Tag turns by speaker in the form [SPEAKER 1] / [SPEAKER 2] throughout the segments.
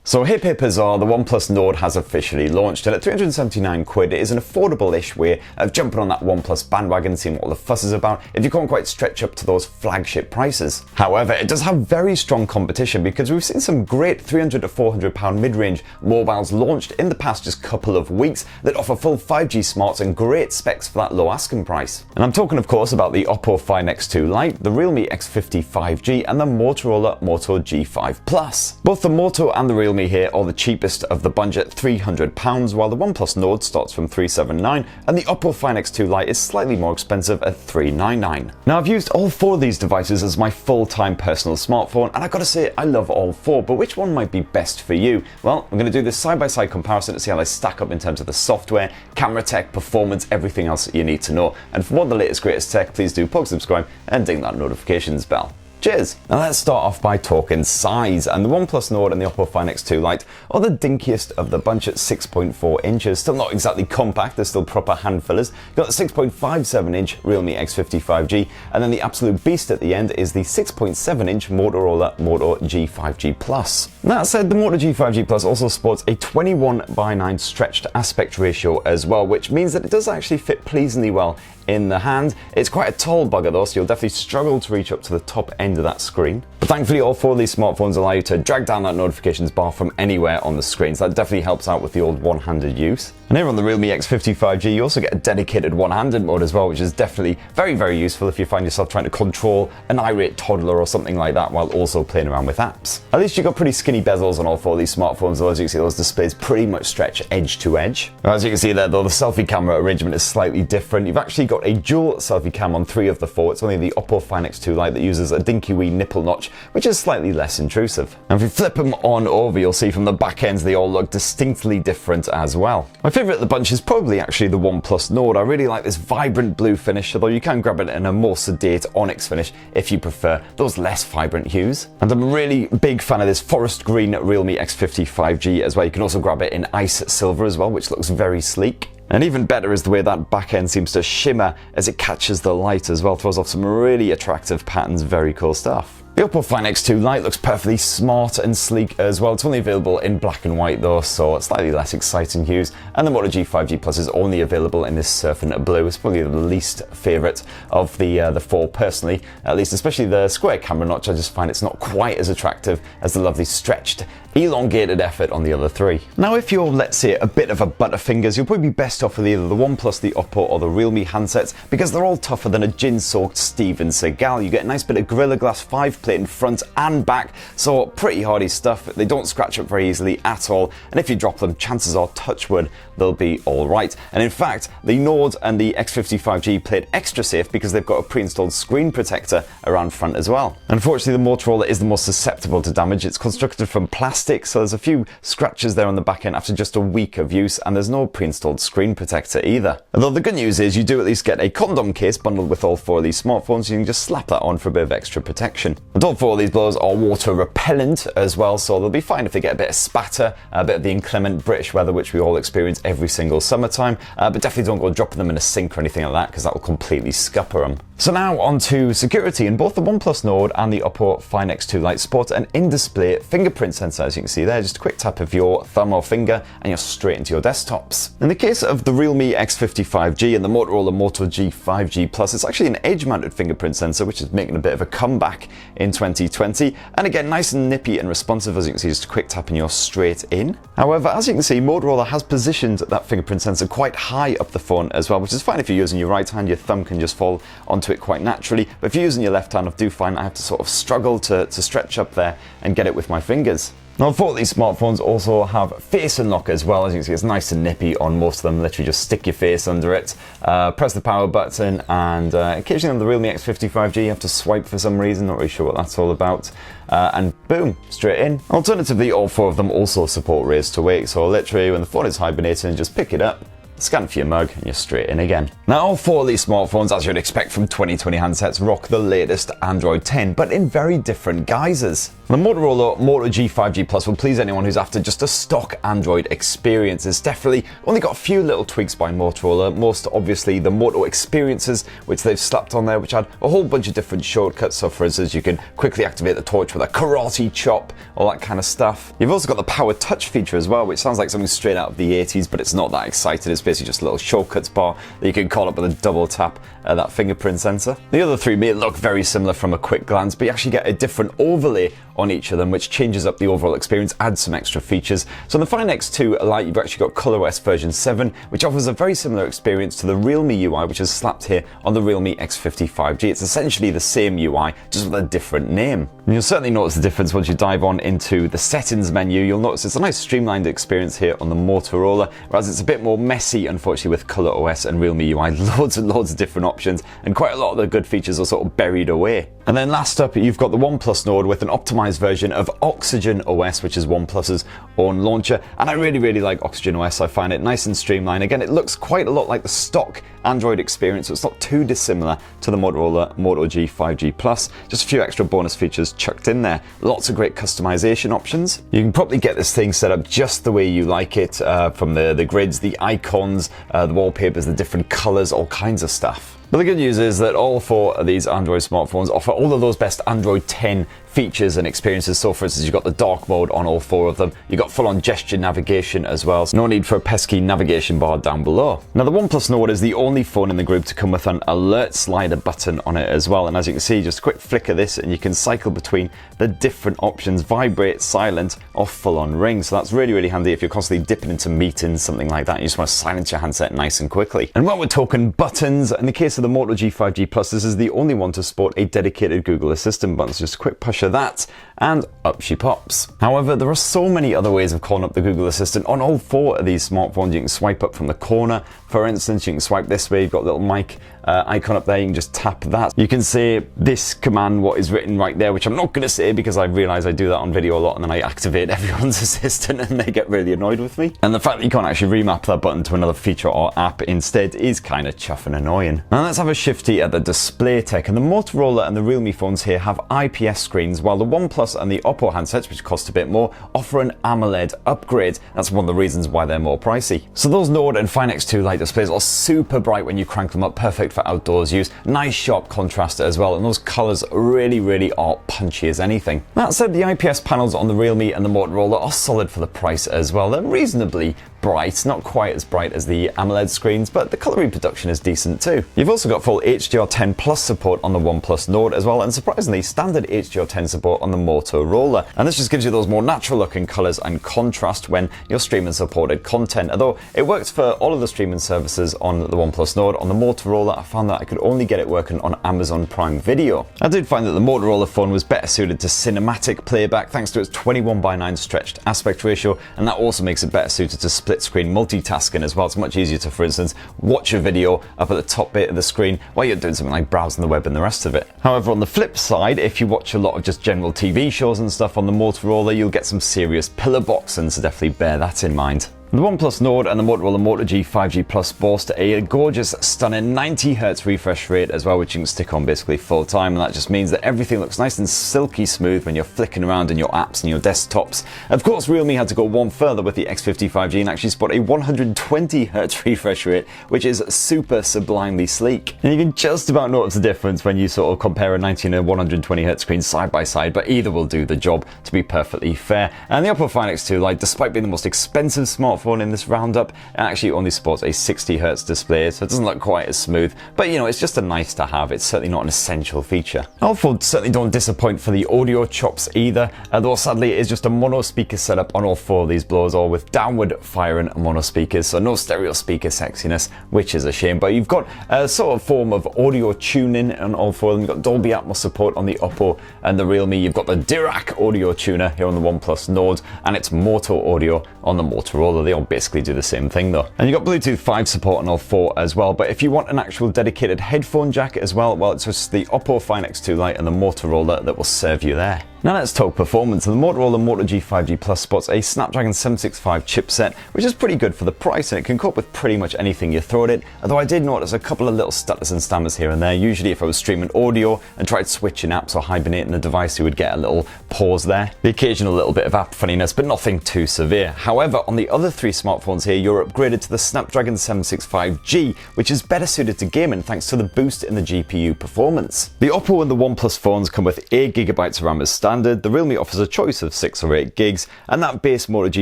[SPEAKER 1] So hip hip huzzah, the OnePlus Nord has officially launched, and at 379 quid it is an affordable-ish way of jumping on that OnePlus bandwagon, seeing what all the fuss is about if you can't quite stretch up to those flagship prices. However, it does have very strong competition because we've seen some great £300 to £400 mid-range mobiles launched in the past just couple of weeks that offer full 5G smarts and great specs for that low asking price. And I'm talking of course about the Oppo Find X2 Lite, the Realme X50 5G and the Motorola Moto G5 Plus. Both the Moto and the Realme here are the cheapest of the bunch at £300, while the OnePlus Nord starts from $379 and the Oppo Find X2 Lite is slightly more expensive at $399. Now I've used all four of these devices as my full-time personal smartphone, and I've got to say I love all four, but which one might be best for you? Well, I'm going to do this side-by-side comparison to see how they stack up in terms of the software, camera tech, performance, everything else you need to know. And for more of the latest greatest tech, please do subscribe and ding that notifications bell. Cheers! Now let's start off by talking size, and the OnePlus Nord and the Oppo Find X2 Lite are the dinkiest of the bunch at 6.4 inches. Still not exactly compact, they're still proper hand fillers. You've got the 6.57 inch Realme X50 5G, and then the absolute beast at the end is the 6.7 inch Motorola Moto G 5G Plus. That said, the Moto G 5G Plus also sports a 21:9 stretched aspect ratio as well, which means that it does actually fit pleasingly well in the hand. It's quite a tall bugger though, so you'll definitely struggle to reach up to the top end of that screen. But thankfully all four of these smartphones allow you to drag down that notifications bar from anywhere on the screen, so that definitely helps out with the old one-handed use. And here on the Realme X50 5G you also get a dedicated one-handed mode as well, which is definitely very useful if you find yourself trying to control an irate toddler or something like that while also playing around with apps. At least you've got pretty skinny bezels on all four of these smartphones though. As you can see, those displays pretty much stretch edge to edge. As you can see there though, the selfie camera arrangement is slightly different. You've actually got a dual selfie cam on 3 of the 4. It's only the Oppo Find X2 Lite that uses a dinky wee nipple notch, which is slightly less intrusive. And if you flip them on over, you'll see from the back ends they all look distinctly different as well. My favourite of the bunch is probably actually the OnePlus Nord. I really like this vibrant blue finish, although you can grab it in a more sedate onyx finish if you prefer those less vibrant hues. And I'm a really big fan of this forest green Realme X50 5G as well. You can also grab it in ice silver as well, which looks very sleek. And even better is the way that back end seems to shimmer as it catches the light as well. Throws off some really attractive patterns, very cool stuff. The Oppo Find X2 Lite looks perfectly smart and sleek as well. It's only available in black and white though, so slightly less exciting hues. And the Moto G 5G Plus is only available in this surfing blue. It's probably the least favourite of the four personally, at least, especially the square camera notch. I just find it's not quite as attractive as the lovely stretched, elongated effort on the other three. Now if you're, let's say, a bit of a butterfingers, you'll probably be best off with either the OnePlus, the Oppo or the Realme handsets, because they're all tougher than a gin-soaked Steven Seagal. You get a nice bit of Gorilla Glass 5 plate in front and back, so pretty hardy stuff. They don't scratch up very easily at all, and if you drop them, chances are, touch wood, they'll be alright. And in fact, the Nord and the X50 5G played extra safe because they've got a pre-installed screen protector around front as well. Unfortunately, the Motorola is the most susceptible to damage. It's constructed from plastic, so there's a few scratches there on the back end after just a week of use, and there's no pre-installed screen protector either. Although the good news is you do at least get a condom case bundled with all four of these smartphones, so you can just slap that on for a bit of extra protection. And all four of these blowers are water repellent as well, so they'll be fine if they get a bit of spatter, a bit of the inclement British weather which we all experience every single summertime, but definitely don't go dropping them in a sink or anything like that, because that will completely scupper them. So now on to security, and both the OnePlus Nord and the Oppo Find X2 Lite sport an in-display fingerprint sensor. As you can see there, just a quick tap of your thumb or finger and you're straight into your desktops. In the case of the Realme X50 5G and the Motorola Moto G 5G Plus, it's actually an edge-mounted fingerprint sensor, which is making a bit of a comeback in 2020. And again, nice and nippy and responsive. As you can see, just a quick tap and you're straight in. However, as you can see, Motorola has positioned that fingerprint sensor quite high up the phone as well, which is fine if you're using your right hand. Your thumb can just fall onto it quite naturally. But if you're using your left hand, I do find I have to sort of struggle to stretch up there and get it with my fingers. Now, both these smartphones also have face unlock as well. As you can see, it's nice and nippy on most of them. Literally just stick your face under it, press the power button, and occasionally on the Realme X50 5G you have to swipe for some reason, not really sure what that's all about, and boom, straight in. Alternatively, all four of them also support raise to wake, so literally when the phone is hibernating, just pick it up, scan for your mug, and you're straight in again. Now, all four of these smartphones, as you'd expect from 2020 handsets, rock the latest Android 10, but in very different guises. The Motorola Moto G 5G Plus will please anyone who's after just a stock Android experience. It's definitely only got a few little tweaks by Motorola, most obviously the Moto experiences, which they've slapped on there, which had a whole bunch of different shortcuts. So for instance, you can quickly activate the torch with a karate chop, all that kind of stuff. You've also got the power touch feature as well, which sounds like something straight out of the 80s, but it's not that exciting. It's basically just a little shortcuts bar that you can call up with a double tap that fingerprint sensor. The other three may look very similar from a quick glance, but you actually get a different overlay on each of them, which changes up the overall experience, adds some extra features. So on the Find X2 Lite, you've actually got ColorOS version 7, which offers a very similar experience to the Realme UI, which is slapped here on the Realme X50 5G. It's essentially the same UI, just with a different name. And you'll certainly notice the difference once you dive on into the settings menu. You'll notice it's a nice streamlined experience here on the Motorola, whereas it's a bit more messy, unfortunately, with ColorOS and Realme UI. Loads and loads of different options, and quite a lot of the good features are sort of buried away. And then last up, you've got the OnePlus Nord with an optimized version of OxygenOS, which is OnePlus's own launcher. And I really like OxygenOS. I find it nice and streamlined. Again, it looks quite a lot like the stock Android experience, so it's not too dissimilar to the Motorola Moto G 5G Plus. Just a few extra bonus features chucked in there. Lots of great customization options. You can probably get this thing set up just the way you like it, from the grids, the icons, the wallpapers, the different colors, all kinds of stuff. But the good news is that all four of these Android smartphones offer all of those best Android 10 features and experiences. So for instance, you've got the dark mode on all four of them. You've got full-on gesture navigation as well, so no need for a pesky navigation bar down below. Now the OnePlus Nord is the only phone in the group to come with an alert slider button on it as well. And as you can see, just a quick flick of this and you can cycle between the different options: vibrate, silent, or full-on ring. So that's really handy if you're constantly dipping into meetings, something like that. You just want to silence your handset nice and quickly. And when we're talking buttons, in the case of the Moto G 5G Plus, this is the only one to sport a dedicated Google Assistant button. So just a quick push of that and up she pops. However, there are so many other ways of calling up the Google Assistant on all four of these smartphones. You can swipe up from the corner, for instance. You can swipe this way. You've got a little mic icon up there. You can just tap that. You can say this command, what is written right there, which I'm not going to say because I realize I do that on video a lot, and then I activate everyone's assistant and they get really annoyed with me. And the fact that you can't actually remap that button to another feature or app instead is kind of chuff and annoying. Now let's have a shifty at the display tech. And the Motorola and the Realme phones here have IPS screens, while the OnePlus and the Oppo handsets, which cost a bit more, offer an AMOLED upgrade. That's one of the reasons why they're more pricey. So those Nord and Find X2 Lite displays are super bright when you crank them up, perfect for outdoors use. Nice sharp contrast as well, and those colors really are punchy as anything. That said, the IPS panels on the Realme and the Motorola are solid for the price as well. They're reasonably bright, not quite as bright as the AMOLED screens, but the color reproduction is decent too. You've also got full HDR10 Plus support on the OnePlus Nord as well, and surprisingly standard HDR10 support on the Motorola. And this just gives you those more natural looking colors and contrast when you're streaming supported content. Although it works for all of the streaming services on the OnePlus Nord, on the Motorola I found that I could only get it working on Amazon Prime Video. I did find that the Motorola phone was better suited to cinematic playback thanks to its 21:9 stretched aspect ratio, and that also makes it better suited to split screen multitasking as well. It's much easier to, for instance, watch a video up at the top bit of the screen while you're doing something like browsing the web and the rest of it. However, on the flip side, if you watch a lot of just general TV shows and stuff on the Motorola, you'll get some serious pillar boxing, so definitely bear that in mind. The OnePlus Nord and the Motorola Moto G 5G Plus boast a gorgeous, stunning 90Hz refresh rate as well, which you can stick on basically full time, and that just means that everything looks nice and silky smooth when you're flicking around in your apps and your desktops. Of course, Realme had to go one further with the X50 5G and actually spot a 120Hz refresh rate, which is super sublimely sleek. And you can just about notice the difference when you sort of compare a 90 and a 120Hz screen side by side, but either will do the job, to be perfectly fair. And the Oppo Find X2 Lite, despite being the most expensive smartphone in this roundup, it actually only sports a 60Hz display, so it doesn't look quite as smooth, but you know, it's just a nice to have. It's certainly not an essential feature. All four certainly don't disappoint for the audio chops either, though sadly it is just a mono speaker setup on all four of these blowers, all with downward firing mono speakers, so no stereo speaker sexiness, which is a shame. But you've got a sort of form of audio tuning on all four of them. You've got Dolby Atmos support on the Oppo and the Realme. You've got the Dirac audio tuner here on the OnePlus Nord, and it's Moto audio on the Motorola. They all basically do the same thing though. And you've got Bluetooth 5 support on all four as well, but if you want an actual dedicated headphone jack as well, it's just the Oppo Find X2 Lite and the Motorola that will serve you there. Now let's talk performance. The Motorola Moto G 5G Plus sports a Snapdragon 765 chipset, which is pretty good for the price, and it can cope with pretty much anything you throw at it, although I did notice a couple of little stutters and stammers here and there. Usually if I was streaming audio and tried switching apps or hibernating the device, you would get a little pause there. The occasional little bit of app funniness, but nothing too severe. However, on the other three smartphones here, you're upgraded to the Snapdragon 765G, which is better suited to gaming thanks to the boost in the GPU performance. The Oppo and the OnePlus phones come with 8GB of RAM as standard. The Realme offers a choice of 6 or 8 gigs, and that base Moto G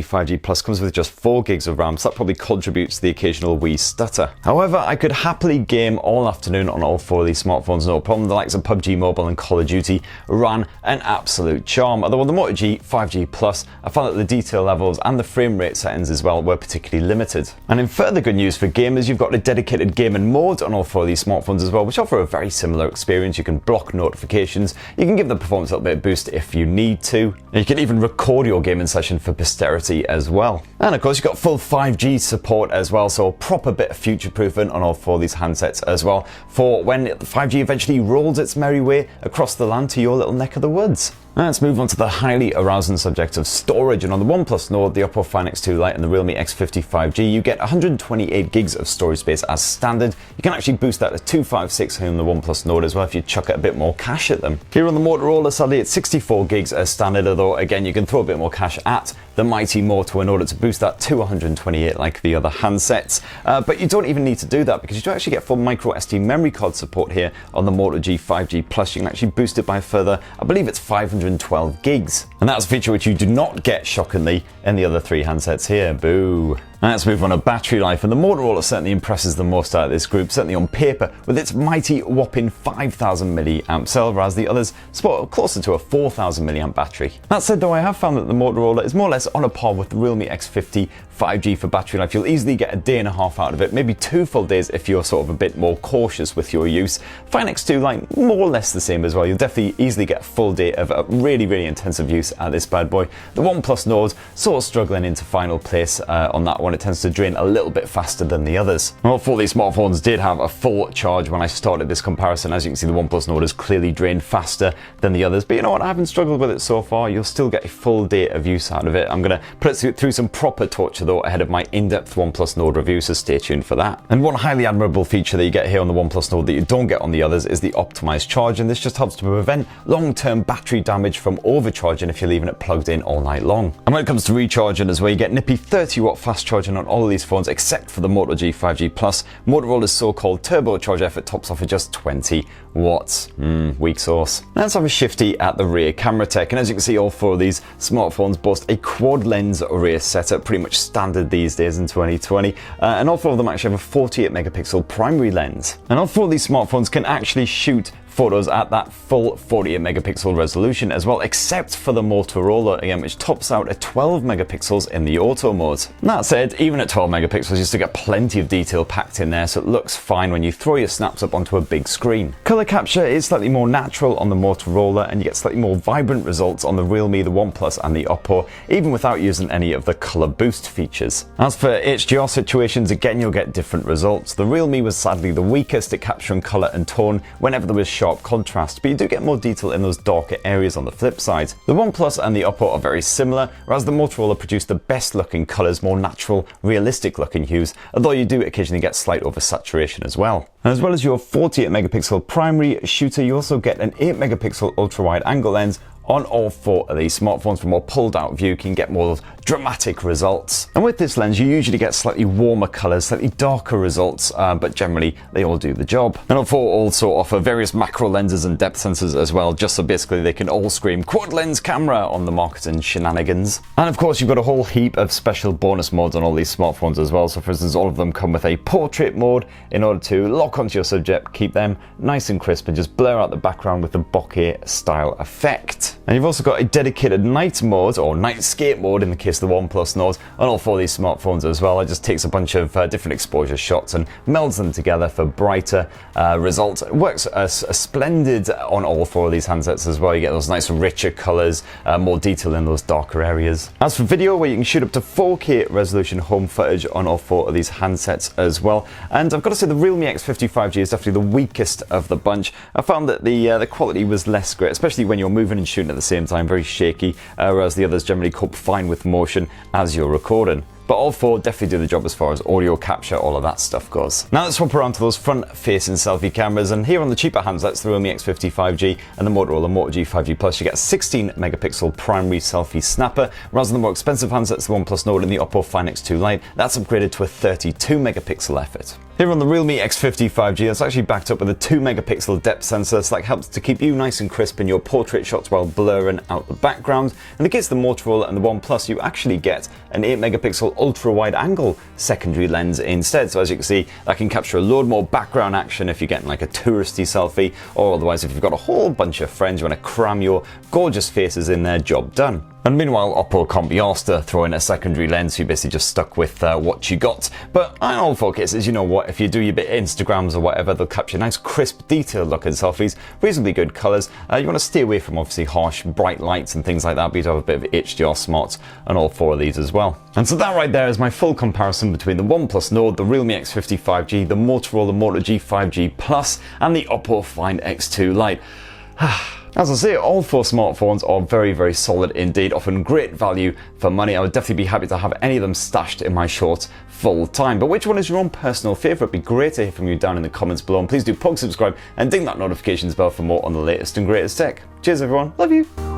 [SPEAKER 1] 5G Plus comes with just 4 gigs of RAM, so that probably contributes to the occasional wee stutter. However, I could happily game all afternoon on all four of these smartphones, no problem. The likes of PubG Mobile and Call of Duty ran an absolute charm. Although on the Moto G 5G Plus, I found that the detail levels and the frame rate settings as well were particularly limited. And in further good news for gamers, you've got a dedicated gaming mode on all four of these smartphones as well, which offer a very similar experience. You can block notifications, you can give the performance a little bit of boost if you need to, and you can even record your gaming session for posterity as well. And of course you've got full 5G support as well, so a proper bit of future proofing on all four of these handsets as well, for when 5G eventually rolls its merry way across the land to your little neck of the woods. Now let's move on to the highly arousing subject of storage, and on the OnePlus Nord, the Oppo Find X2 Lite and the Realme X50 5G, you get 128 gigs of storage space as standard. You can actually boost that to 256 on the OnePlus Nord as well if you chuck a bit more cash at them. Here on the Motorola, sadly it's 64 gigs as standard, although again you can throw a bit more cash at the mighty Moto in order to boost that to 128 like the other handsets. But you don't even need to do that, because you do actually get full micro SD memory card support here on the Moto G 5G Plus. You can actually boost it by a further, I believe it's 512 gigs. And that's a feature which you do not get, shockingly, in the other three handsets here. Boo. Now let's move on to battery life, and the Motorola certainly impresses the most out of this group, certainly on paper, with its mighty whopping 5000 mAh cell, whereas the others spot closer to a 4000 mAh battery. That said though, I have found that the Motorola is more or less on a par with the Realme X50 5G for battery life. You'll easily get a day and a half out of it, maybe 2 full days if you're sort of a bit more cautious with your use. Find X2 Lite, more or less the same as well. You'll definitely easily get a full day of a really intensive use out of this bad boy. The OnePlus Nord sort of struggling into final place on that one. It tends to drain a little bit faster than the others. All four of these smartphones did have a full charge when I started this comparison. As you can see, the OnePlus Nord is clearly drained faster than the others, but you know what, I haven't struggled with it so far. You'll still get a full day of use out of it. I'm going to put it through some proper torture though ahead of my in-depth OnePlus Nord review, so stay tuned for that. And one highly admirable feature that you get here on the OnePlus Nord that you don't get on the others is the optimized charge, and this just helps to prevent long-term battery damage from overcharging if you're leaving it plugged in all night long. And when it comes to recharging as well, you get nippy 30-watt fast charging on all of these phones except for the Moto G 5G Plus. Motorola's so-called turbocharge effort tops off at just 20 watts. Weak sauce. Now let's have a shifty at the rear camera tech, and as you can see, all four of these smartphones boast a quad lens rear setup, pretty much standard these days in 2020, and all four of them actually have a 48 megapixel primary lens. And all four of these smartphones can actually shoot photos at that full 48 megapixel resolution as well, except for the Motorola again, which tops out at 12 megapixels in the auto mode. And that said, even at 12 megapixels, you still get plenty of detail packed in there, so it looks fine when you throw your snaps up onto a big screen. Color capture is slightly more natural on the Motorola, and you get slightly more vibrant results on the Realme, the OnePlus and the Oppo, even without using any of the color boost features. As for HDR situations, again you'll get different results. The Realme was sadly the weakest at capturing color and tone whenever there was sharp contrast, but you do get more detail in those darker areas on the flip side. The OnePlus and the Oppo are very similar, whereas the Motorola produced the best looking colors, more natural, realistic looking hues, although you do occasionally get slight oversaturation as well. And as well as your 48 megapixel primary shooter, you also get an 8 megapixel ultra wide angle lens on all four of these smartphones. From a pulled out view, you can get more dramatic results. And with this lens, you usually get slightly warmer colors, slightly darker results, but generally they all do the job. And all four also offer various macro lenses and depth sensors as well, just so basically they can all scream quad lens camera on the marketing shenanigans. And of course, you've got a whole heap of special bonus modes on all these smartphones as well. So for instance, all of them come with a portrait mode in order to lock onto your subject, keep them nice and crisp, and just blur out the background with the bokeh style effect. And you've also got a dedicated night mode, or nightscape mode in the case of the OnePlus Nord, on all four of these smartphones as well. It just takes a bunch of different exposure shots and melds them together for brighter results. It works splendid on all four of these handsets as well. You get those nice richer colors, more detail in those darker areas. As for video, where you can shoot up to 4K resolution home footage on all four of these handsets as well. And I've got to say, the Realme X50 5G is definitely the weakest of the bunch. I found that the quality was less great, especially when you're moving and shooting at at the same time, very shaky, whereas the others generally cope fine with motion as you're recording. But all four definitely do the job as far as audio capture, all of that stuff goes. Now let's swap around to those front-facing selfie cameras, and here on the cheaper handsets, the Realme X50 5G and the Motorola Moto G 5G Plus, you get a 16 megapixel primary selfie snapper, whereas on the more expensive handsets, the OnePlus Nord and the Oppo Find X2 Lite, that's upgraded to a 32 megapixel effort. Here on the Realme X50 5G, it's actually backed up with a 2 megapixel depth sensor, so that helps to keep you nice and crisp in your portrait shots while blurring out the background. In the case of the Motorola and the OnePlus, you actually get an 8 megapixel ultra wide angle secondary lens instead. So as you can see, that can capture a load more background action if you're getting like a touristy selfie, or otherwise if you've got a whole bunch of friends, you want to cram your gorgeous faces in there, job done. And meanwhile, Oppo can't be asked to throw in a secondary lens, so you're basically just stuck with what you got. But in all four cases, you know what, if you do your bit of Instagrams or whatever, they'll capture nice, crisp, detailed looking selfies, reasonably good colours. You want to stay away from obviously harsh, bright lights and things like that, but you do have a bit of HDR smarts on all four of these as well. And so that right there is my full comparison between the OnePlus Nord, the Realme X50 5G, the Motorola Moto G 5G Plus, and the Oppo Find X2 Lite. As I say, all four smartphones are very, very solid indeed, offering great value for money. I would definitely be happy to have any of them stashed in my shorts full time. But which one is your own personal favourite? It'd be great to hear from you down in the comments below. And please do subscribe and ding that notifications bell for more on the latest and greatest tech. Cheers everyone, love you.